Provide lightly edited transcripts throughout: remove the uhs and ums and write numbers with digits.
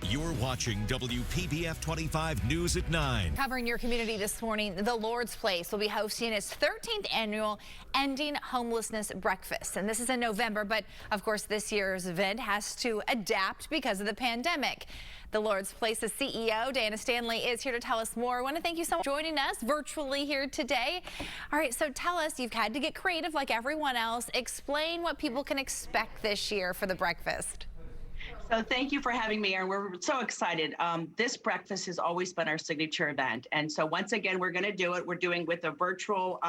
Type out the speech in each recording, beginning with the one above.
You're watching WPBF 25 News at 9. Covering your community this morning, the Lord's Place will be hosting its 13th annual Ending Homelessness Breakfast. And this is in November, but of course this year's event has to adapt because of the pandemic. The Lord's Place's CEO, Diana Stanley, is here to tell us more. I want to thank you so much for joining us virtually here today. All right, so tell us, you've had to get creative like everyone else. Explain what people can expect this year for the breakfast. So thank you for having me, Erin. We're so excited. This breakfast has always been our signature event. And so once again, we're going to do it. We're doing with a virtual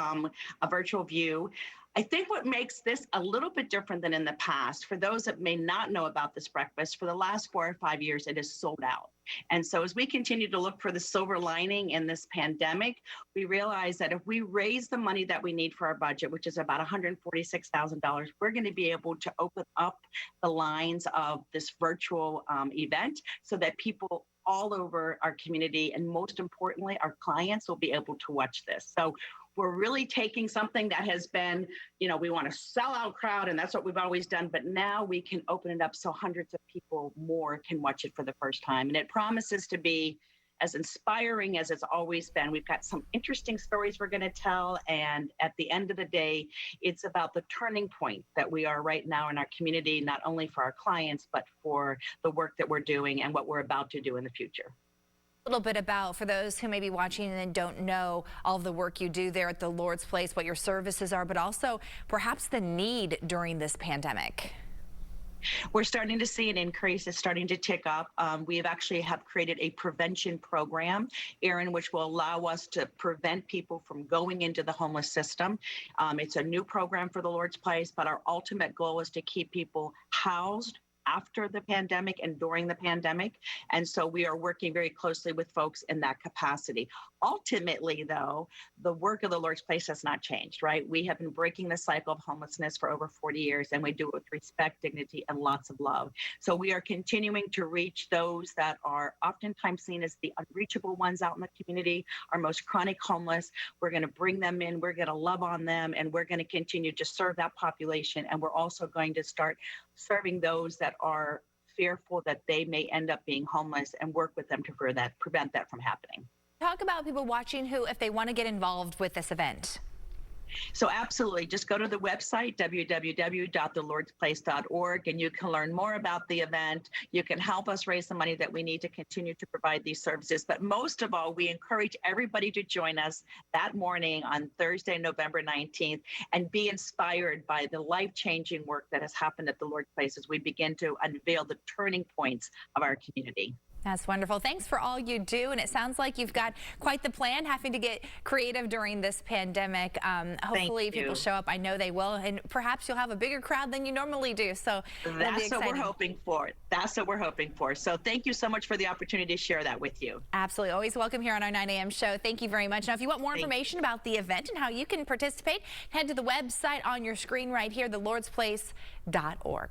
view. I think what makes this a little bit different than in the past, for those that may not know about this breakfast, for the last 4 or 5 years, it is sold out. And so as we continue to look for the silver lining in this pandemic, we realize that if we raise the money that we need for our budget, which is about $146,000, we're going to be able to open up the lines of this virtual event so that people all over our community, and most importantly, our clients, will be able to watch this. So we're really taking something that has been, we want a sellout crowd, and that's what we've always done, but now we can open it up so hundreds of people more can watch it for the first time. And it promises to be as inspiring as it's always been. We've got some interesting stories we're going to tell, and at the end of the day, it's about the turning point that we are right now in our community, not only for our clients, but for the work that we're doing and what we're about to do in the future. A little bit about, for those who may be watching and don't know all of the work you do there at the Lord's Place, what your services are, but also perhaps the need during this pandemic. We're starting to see an increase. It's starting to tick up. We have created a prevention program, Erin, which will allow us to prevent people from going into the homeless system. It's a new program for the Lord's Place, but our ultimate goal is to keep people housed after the pandemic and during the pandemic. And so we are working very closely with folks in that capacity. Ultimately, though, the work of the Lord's Place has not changed, right? We have been breaking the cycle of homelessness for over 40 years, and we do it with respect, dignity, and lots of love. So we are continuing to reach those that are oftentimes seen as the unreachable ones out in the community, our most chronic homeless. We're going to bring them in, we're going to love on them, and we're going to continue to serve that population. And we're also going to start serving those that are fearful that they may end up being homeless and work with them to prevent that from happening. Talk about people watching who, if they want to get involved with this event. So absolutely, just go to the website, www.thelordsplace.org, and you can learn more about the event. You can help us raise the money that we need to continue to provide these services. But most of all, we encourage everybody to join us that morning on Thursday, November 19th, and be inspired by the life-changing work that has happened at the Lord's Place as we begin to unveil the turning points of our community. That's wonderful. Thanks for all you do. And it sounds like you've got quite the plan, having to get creative during this pandemic. Hopefully people show up. I know they will. And perhaps you'll have a bigger crowd than you normally do. So that's what we're hoping for. That's what we're hoping for. So thank you so much for the opportunity to share that with you. Absolutely. Always welcome here on our 9 a.m. show. Thank you very much. Now, if you want more information about the event and how you can participate, head to the website on your screen right here, thelordsplace.org.